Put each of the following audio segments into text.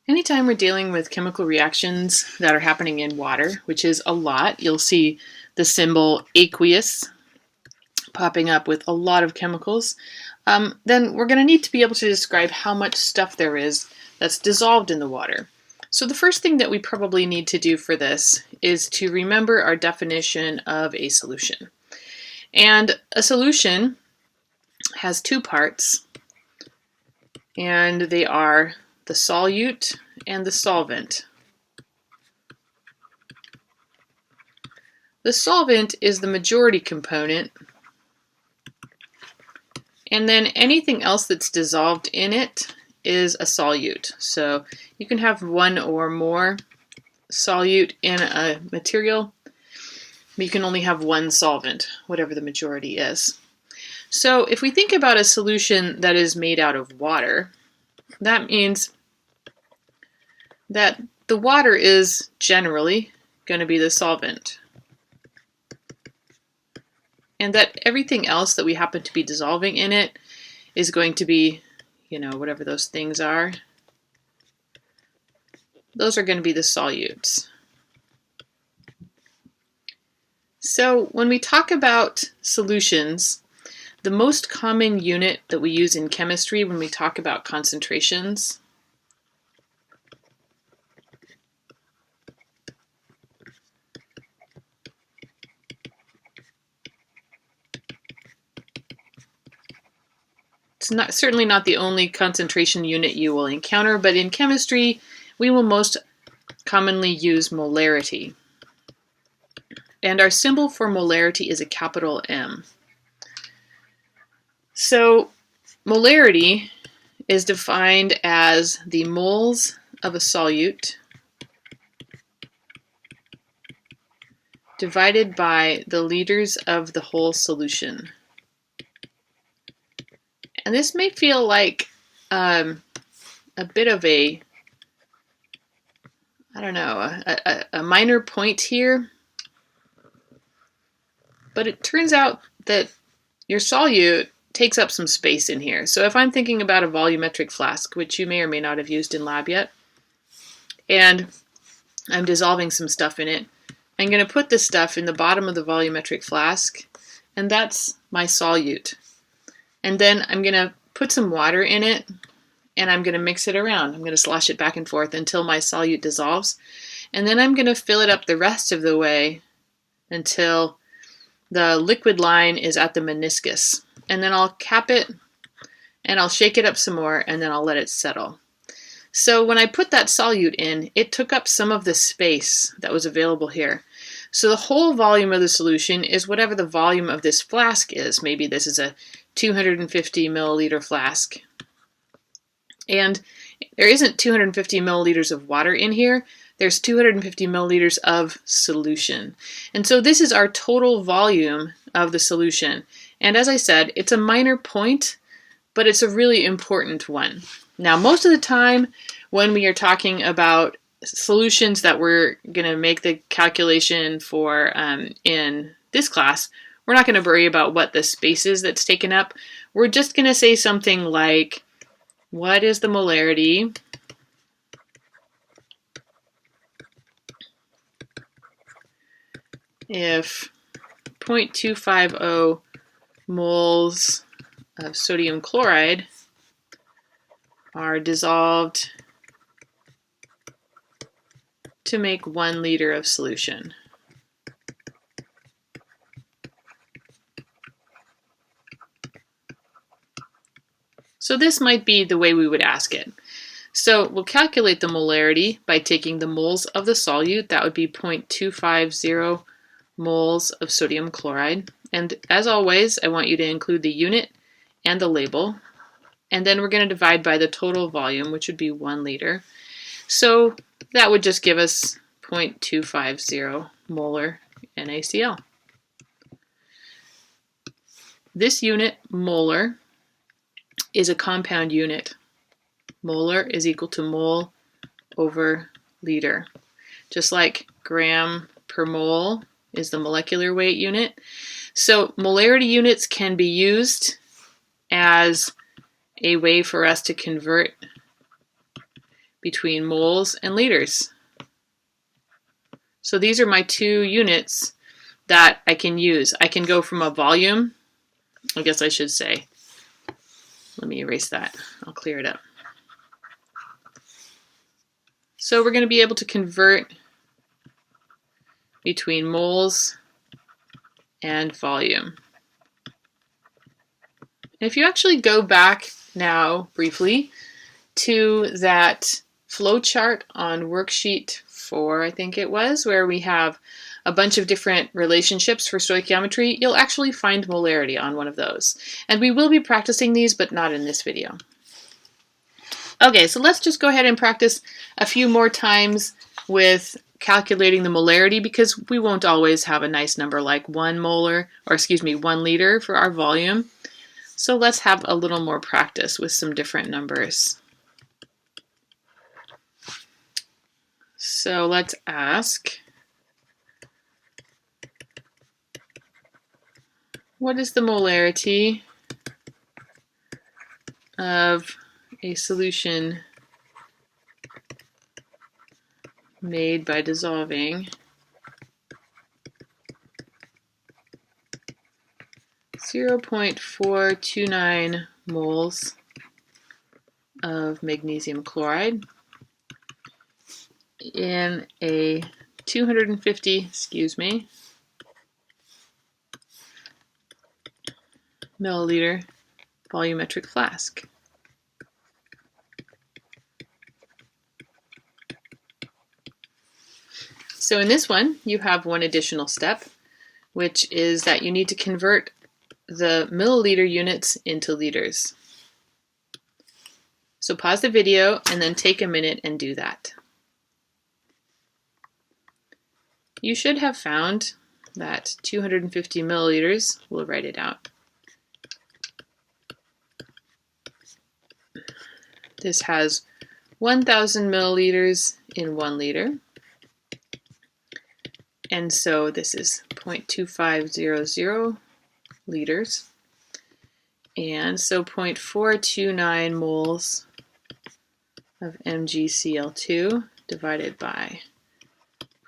Anytime we're dealing with chemical reactions that are happening in water, which is a lot, you'll see the symbol aqueous popping up with a lot of chemicals, then we're going to need to be able to describe how much stuff there is that's dissolved in the water. So the first thing that we probably need to do for this is to remember our definition of a solution. And a solution has two parts, and they are the solute and the solvent. The solvent is the majority component, and then anything else that's dissolved in it is a solute. So you can have one or more solute in a material, but you can only have one solvent, whatever the majority is. So if we think about a solution that is made out of water, that means that the water is generally going to be the solvent, and that everything else that we happen to be dissolving in it is going to be, whatever those things are. Those are going to be the solutes. So when we talk about solutions, the most common unit that we use in chemistry when we talk about concentrations certainly not the only concentration unit you will encounter, but in chemistry, we will most commonly use molarity. And our symbol for molarity is a capital M. So molarity is defined as the moles of a solute divided by the liters of the whole solution. And this may feel like a bit of a minor point here, but it turns out that your solute takes up some space in here. So if I'm thinking about a volumetric flask, which you may or may not have used in lab yet, and I'm dissolving some stuff in it, I'm going to put this stuff in the bottom of the volumetric flask, and that's my solute. And then I'm going to put some water in it, and I'm going to mix it around. I'm going to slosh it back and forth until my solute dissolves. And then I'm going to fill it up the rest of the way until the liquid line is at the meniscus. And then I'll cap it, and I'll shake it up some more, and then I'll let it settle. So when I put that solute in, it took up some of the space that was available here. So the whole volume of the solution is whatever the volume of this flask is. Maybe this is a 250 milliliter flask. And there isn't 250 milliliters of water in here. There's 250 milliliters of solution. And so this is our total volume of the solution. And as I said, it's a minor point, but it's a really important one. Now, most of the time when we are talking about solutions that we're going to make the calculation for in this class, we're not going to worry about what the space is that's taken up. We're just going to say something like, what is the molarity if 0.250 moles of sodium chloride are dissolved to make 1 liter of solution? So this might be the way we would ask it. So we'll calculate the molarity by taking the moles of the solute. That would be 0.250 moles of sodium chloride. And as always, I want you to include the unit and the label. And then we're going to divide by the total volume, which would be 1 liter. So that would just give us 0.250 molar NaCl. This unit, molar, is a compound unit. Molar is equal to mole over liter. Just like gram per mole is the molecular weight unit. So molarity units can be used as a way for us to convert between moles and liters. So these are my two units that I can use. I can go from a volume, I guess I should say, let me erase that, I'll clear it up. So we're going to be able to convert between moles and volume. If you actually go back now briefly to that flow chart on worksheet 4, I think it was, where we have a bunch of different relationships for stoichiometry, you'll actually find molarity on one of those. And we will be practicing these, but not in this video. Okay, so let's just go ahead and practice a few more times with calculating the molarity, because we won't always have a nice number like 1 liter for our volume. So let's have a little more practice with some different numbers. So let's ask, what is the molarity of a solution made by dissolving 0.429 moles of magnesium chloride in a 250 milliliter volumetric flask. So in this one, you have one additional step, which is that you need to convert the milliliter units into liters. So pause the video and then take a minute and do that. You should have found that 250 milliliters, we'll write it out. This has 1,000 milliliters in 1 liter. And so this is 0.2500 liters. And so 0.429 moles of MgCl2 divided by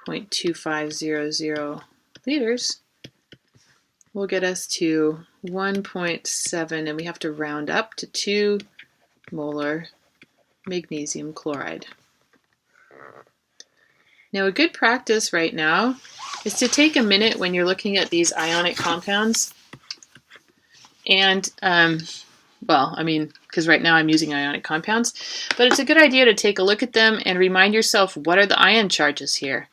0.2500 liters will get us to 1.7, and we have to round up to 2 molar magnesium chloride. Now, a good practice right now is to take a minute when you're looking at these ionic compounds and, because right now I'm using ionic compounds, but it's a good idea to take a look at them and remind yourself, what are the ion charges here?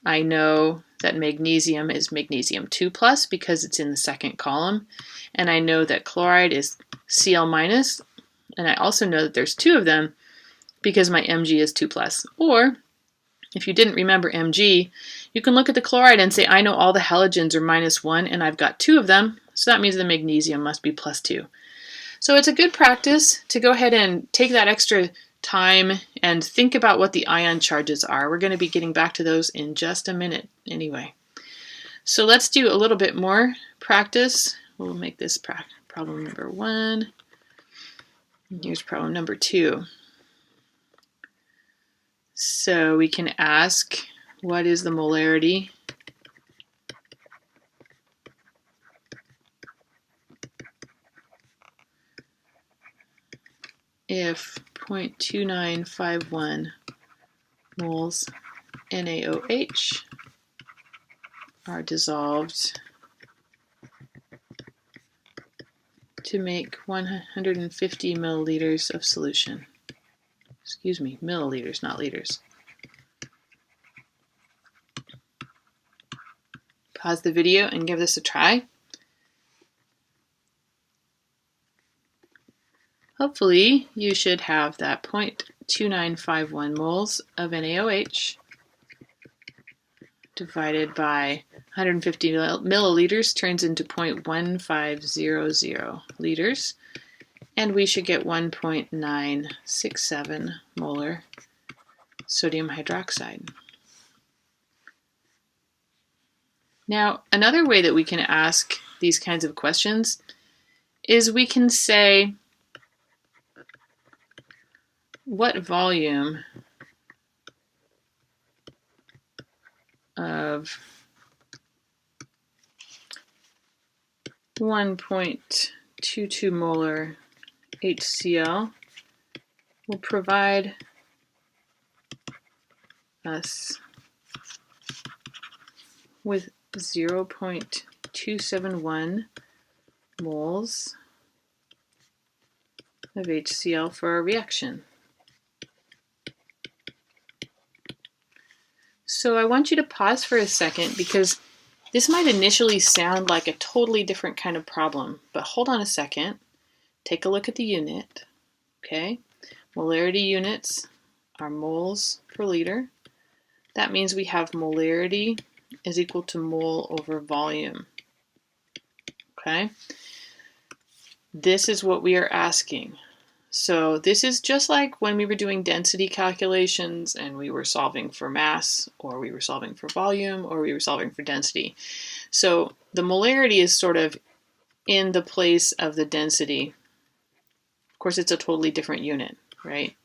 I know that magnesium is magnesium 2+ because it's in the second column, and I know that chloride is Cl-, and I also know that there's 2 of them because my Mg is 2+. Or, if you didn't remember Mg, you can look at the chloride and say, I know all the halogens are -1 and I've got 2 of them, so that means the magnesium must be +2. So it's a good practice to go ahead and take that extra time and think about what the ion charges are. We're going to be getting back to those in just a minute anyway. So let's do a little bit more practice. We'll make this problem number 1. And here's problem number 2. So we can ask, what is the molarity if 0.2951 moles NaOH are dissolved to make 150 milliliters of solution. Excuse me, milliliters, not liters. Pause the video and give this a try. Hopefully, you should have that 0.2951 moles of NaOH divided by 150 milliliters turns into 0.1500 liters. And we should get 1.967 molar sodium hydroxide. Now, another way that we can ask these kinds of questions is we can say, what volume of 1.22 molar HCl will provide us with 0.271 moles of HCl for our reaction. So I want you to pause for a second because this might initially sound like a totally different kind of problem, but hold on a second. Take a look at the unit, okay? Molarity units are moles per liter. That means we have molarity is equal to mole over volume, okay? This is what we are asking. So this is just like when we were doing density calculations and we were solving for mass, or we were solving for volume, or we were solving for density. So the molarity is sort of in the place of the density. Of course, it's a totally different unit, right?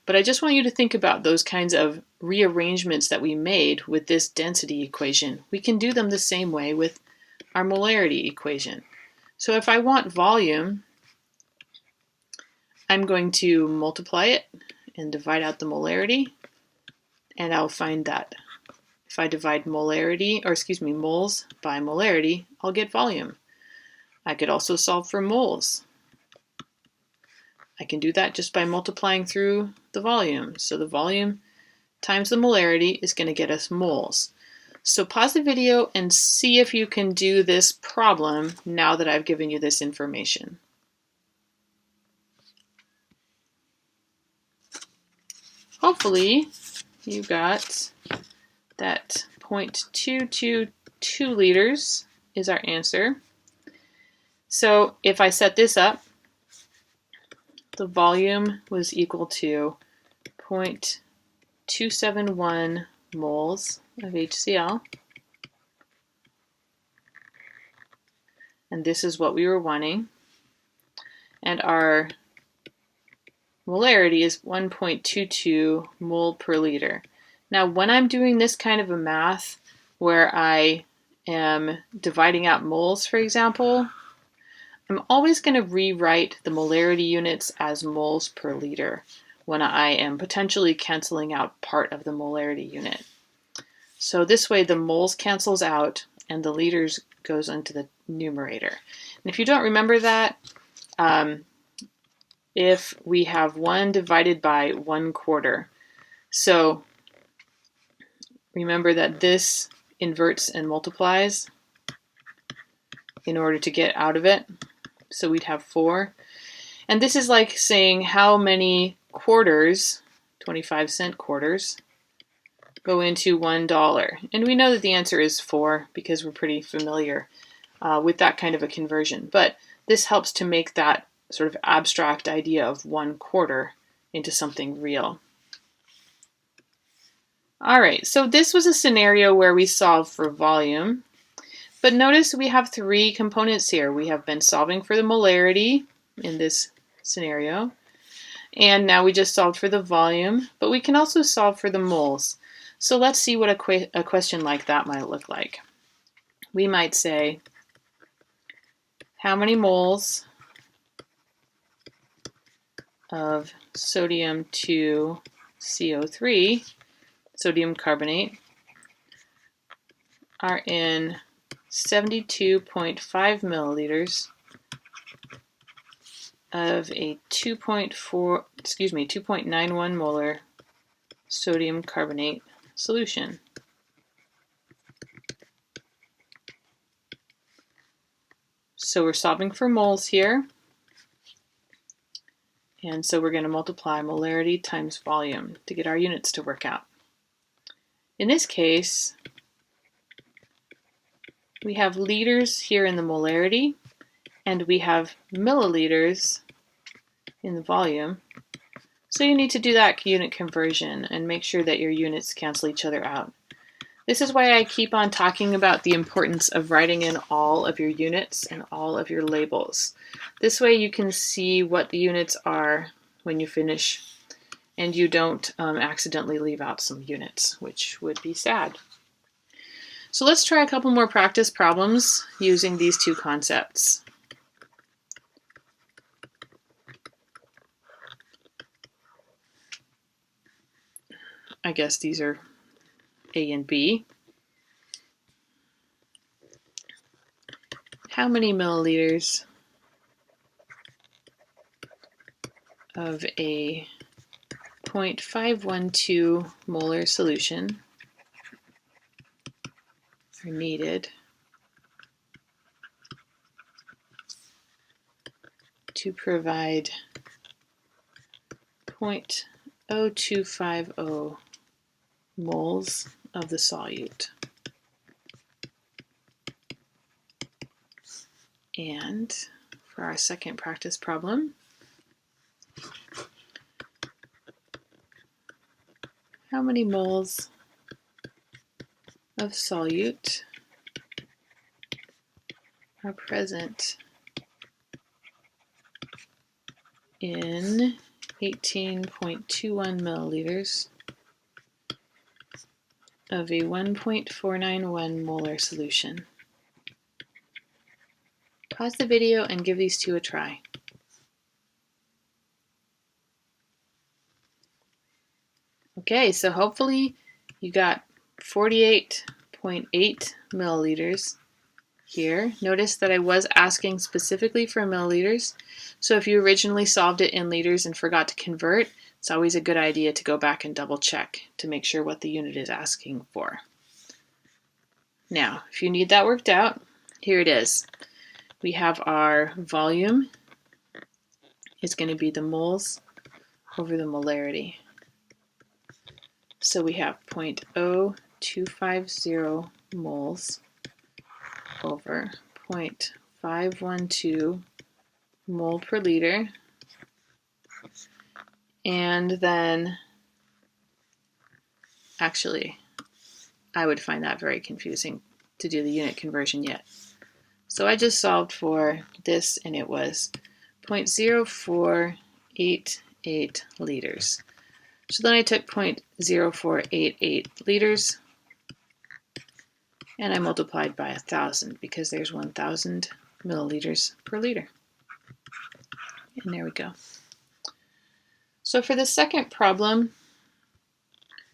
But I just want you to think about those kinds of rearrangements that we made with this density equation. We can do them the same way with our molarity equation. So if I want volume, I'm going to multiply it and divide out the molarity, and I'll find that if I divide moles by molarity, I'll get volume. I could also solve for moles. I can do that just by multiplying through the volume. So the volume times the molarity is going to get us moles. So pause the video and see if you can do this problem now that I've given you this information. Hopefully you got that 0.222 liters is our answer. So if I set this up, the volume was equal to 0.271 moles of HCl. And this is what we were wanting. And our molarity is 1.22 mole per liter. Now, when I'm doing this kind of a math where I am dividing out moles, for example, I'm always going to rewrite the molarity units as moles per liter when I am potentially canceling out part of the molarity unit. So this way the moles cancels out and the liters goes into the numerator. And if you don't remember that, if we have 1 divided by 1/4, so remember that this inverts and multiplies in order to get out of it. So we'd have 4. And this is like saying how many quarters, 25-cent quarters, go into $1. And we know that the answer is 4 because we're pretty familiar with that kind of a conversion. But this helps to make that sort of abstract idea of 1/4 into something real. All right, so this was a scenario where we solved for volume. But notice we have 3 components here. We have been solving for the molarity in this scenario. And now we just solved for the volume, but we can also solve for the moles. So let's see what a question like that might look like. We might say, how many moles of sodium 2CO3, sodium carbonate, are in 72.5 milliliters of a 2.91 molar sodium carbonate solution. So we're solving for moles here. And so we're going to multiply molarity times volume to get our units to work out. In this case, we have liters here in the molarity, and we have milliliters in the volume. So you need to do that unit conversion and make sure that your units cancel each other out. This is why I keep on talking about the importance of writing in all of your units and all of your labels. This way you can see what the units are when you finish, and you don't accidentally leave out some units, which would be sad. So let's try a couple more practice problems using these two concepts. I guess these are A and B. How many milliliters of a 0.512 molar solution are needed to provide 0.0250 moles of the solute? And for our second practice problem, how many moles of solute are present in 18.21 milliliters of a 1.491 molar solution? Pause the video and give these two a try. Okay, so hopefully you got 48.8 milliliters here. Notice that I was asking specifically for milliliters, so if you originally solved it in liters and forgot to convert, it's always a good idea to go back and double check to make sure what the unit is asking for. Now, if you need that worked out, here it is. We have our volume. It's going to be the moles over the molarity. So we have 0.0250 moles over 0.512 mole per liter. And then, actually, I would find that very confusing to do the unit conversion yet. So I just solved for this, and it was 0.0488 liters. So then I took 0.0488 liters, and I multiplied by 1,000 because there's 1,000 milliliters per liter. And there we go. So for the second problem,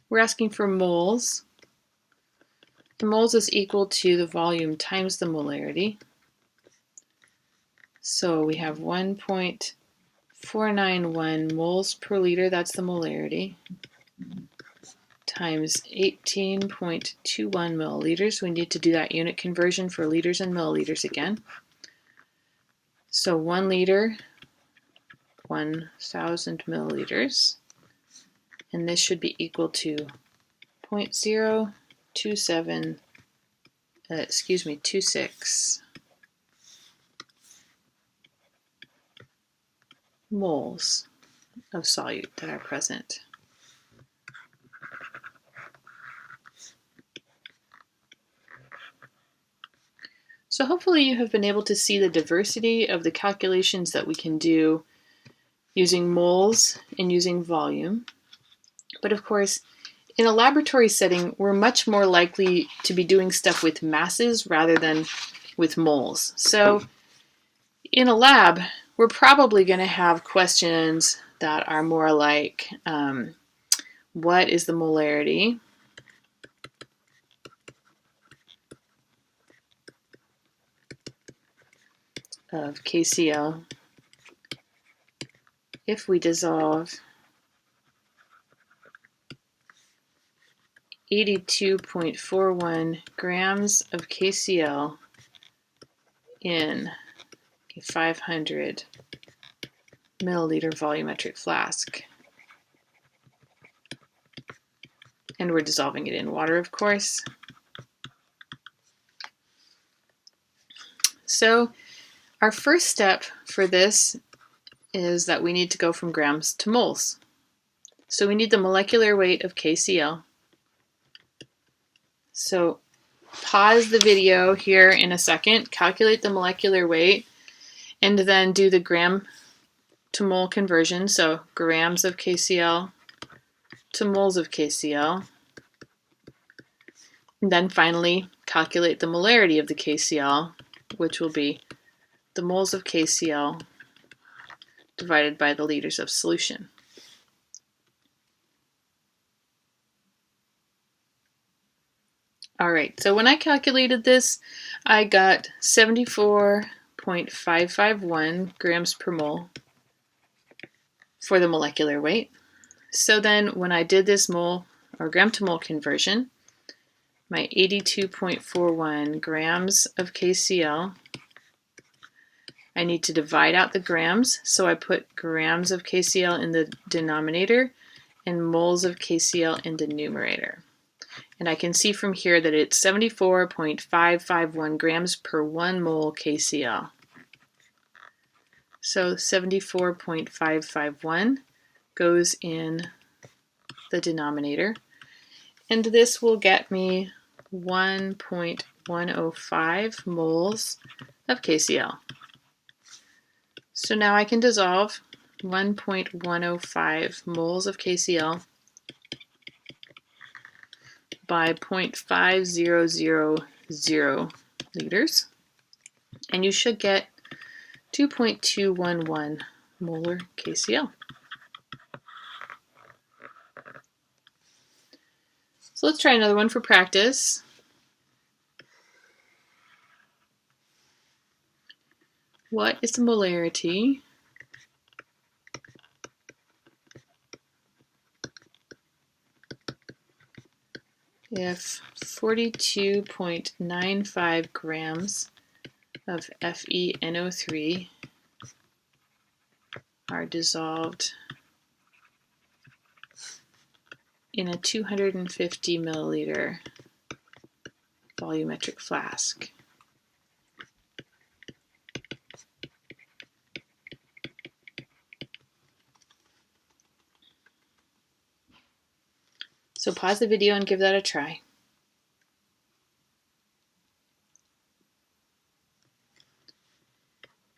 we're asking for moles. The moles is equal to the volume times the molarity. So we have 1.491 moles per liter, that's the molarity, times 18.21 milliliters. We need to do that unit conversion for liters and milliliters again. So 1 liter, 1,000 milliliters, and this should be equal to 26 moles of solute that are present. So hopefully you have been able to see the diversity of the calculations that we can do using moles and using volume. But of course, in a laboratory setting, we're much more likely to be doing stuff with masses rather than with moles. So in a lab, we're probably going to have questions that are more like, what is the molarity of KCl if we dissolve 82.41 grams of KCl in a 500 milliliter volumetric flask. And we're dissolving it in water, of course. So our first step for this is that we need to go from grams to moles. So we need the molecular weight of KCl. So pause the video here in a second, calculate the molecular weight, and then do the gram to mole conversion. So grams of KCl to moles of KCl. And then finally, calculate the molarity of the KCl, which will be the moles of KCl divided by the liters of solution. All right, so when I calculated this, I got 74.551 grams per mole for the molecular weight. So then when I did this mole or gram to mole conversion, my 82.41 grams of KCl, I need to divide out the grams, so I put grams of KCl in the denominator and moles of KCl in the numerator. And I can see from here that it's 74.551 grams per 1 mole KCl. So 74.551 goes in the denominator, and this will get me 1.105 moles of KCl. So now I can dissolve 1.105 moles of KCl by 0.5000 liters, and you should get 2.211 molar KCl. So let's try another one for practice. What is the molarity if 42.95 grams of FeNO3 are dissolved in a 250 milliliter volumetric flask? So pause the video and give that a try.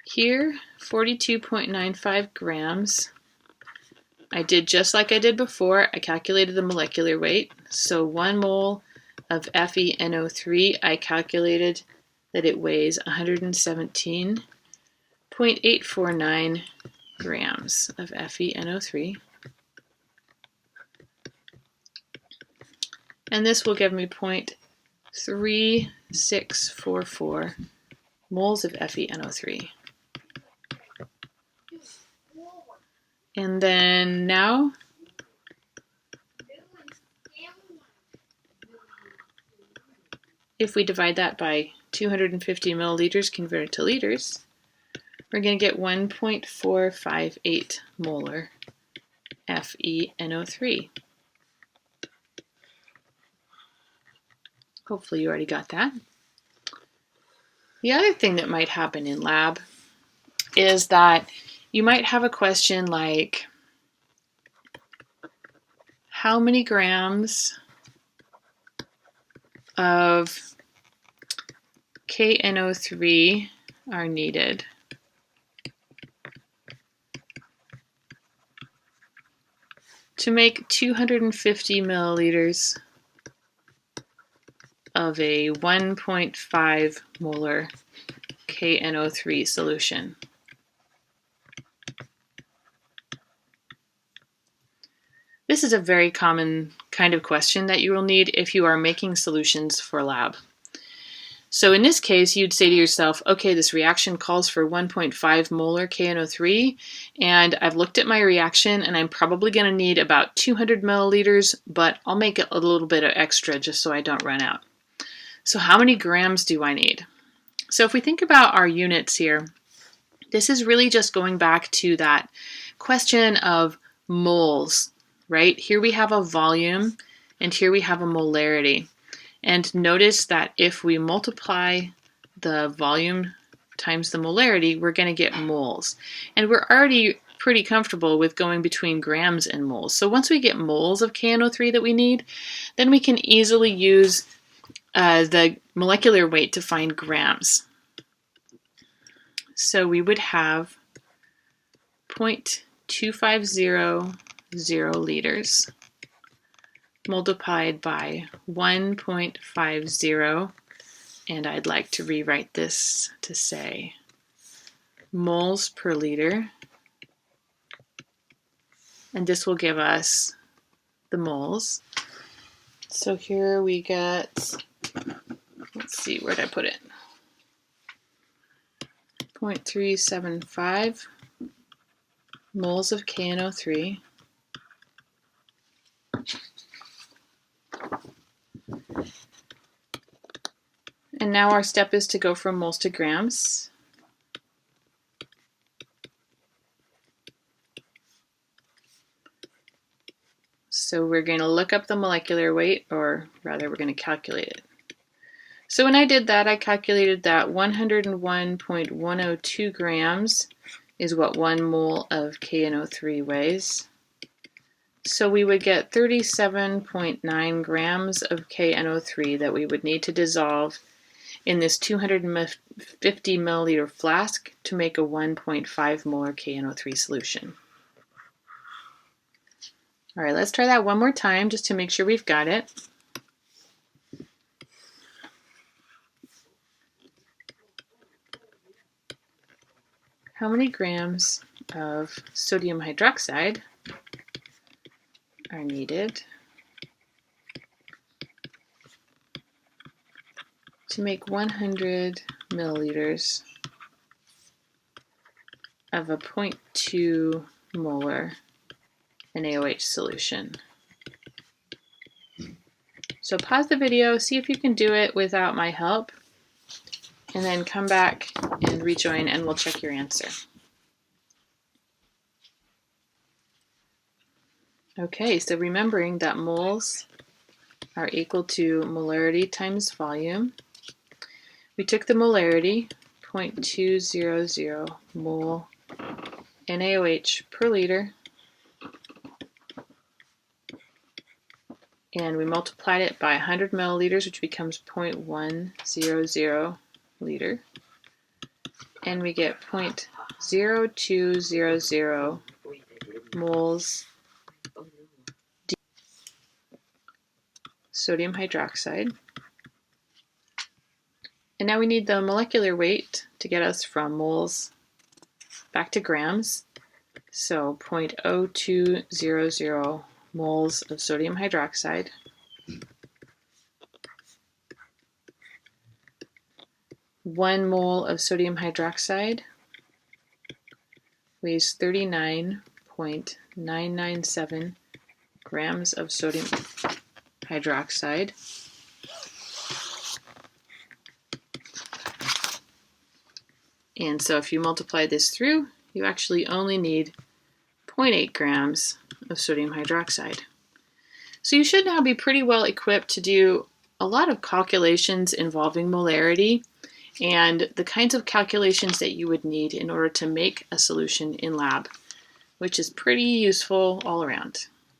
Here, 42.95 grams. I did just like I did before. I calculated the molecular weight. So 1 mole of FeNO3, I calculated that it weighs 117.849 grams of FeNO3. And this will give me 0.3644 moles of FeNO3. And then now, if we divide that by 250 milliliters converted to liters, we're going to get 1.458 molar FeNO3. Hopefully you already got that. The other thing that might happen in lab is that you might have a question like, how many grams of KNO3 are needed to make 250 milliliters of a 1.5 molar KNO3 solution? This is a very common kind of question that you will need if you are making solutions for lab. So in this case, you'd say to yourself, okay, this reaction calls for 1.5 molar KNO3, and I've looked at my reaction, and I'm probably going to need about 200 milliliters, but I'll make it a little bit of extra just so I don't run out. So how many grams do I need? So if we think about our units here, this is really just going back to that question of moles, right? Here we have a volume, and here we have a molarity. And notice that if we multiply the volume times the molarity, we're going to get moles. And we're already pretty comfortable with going between grams and moles. So once we get moles of KNO3 that we need, then we can easily use the molecular weight to find grams. So we would have 0.2500 liters multiplied by 1.50, and I'd like to rewrite this to say moles per liter, and this will give us the moles. So here we get, let's see, where'd I put it? 0.375 moles of KNO3. And now our step is to go from moles to grams. So we're going to look up the molecular weight, or rather we're going to calculate it. So when I did that, I calculated that 101.102 grams is what 1 mole of KNO3 weighs. So we would get 37.9 grams of KNO3 that we would need to dissolve in this 250 milliliter flask to make a 1.5 molar KNO3 solution. All right, let's try that one more time just to make sure we've got it. How many grams of sodium hydroxide are needed to make 100 milliliters of a 0.2 molar NaOH solution? So pause the video, see if you can do it without my help, and then come back and rejoin and we'll check your answer. Okay, so remembering that moles are equal to molarity times volume, we took the molarity, 0.200 mole NaOH per liter, and we multiplied it by 100 milliliters, which becomes 0.100 liter, and we get 0.0200 moles sodium hydroxide. And now we need the molecular weight to get us from moles back to grams. So 0.0200 moles of sodium hydroxide. One mole of sodium hydroxide weighs 39.997 grams of sodium hydroxide. And so if you multiply this through, you actually only need 0.8 grams of sodium hydroxide. So you should now be pretty well equipped to do a lot of calculations involving molarity and the kinds of calculations that you would need in order to make a solution in lab, which is pretty useful all around.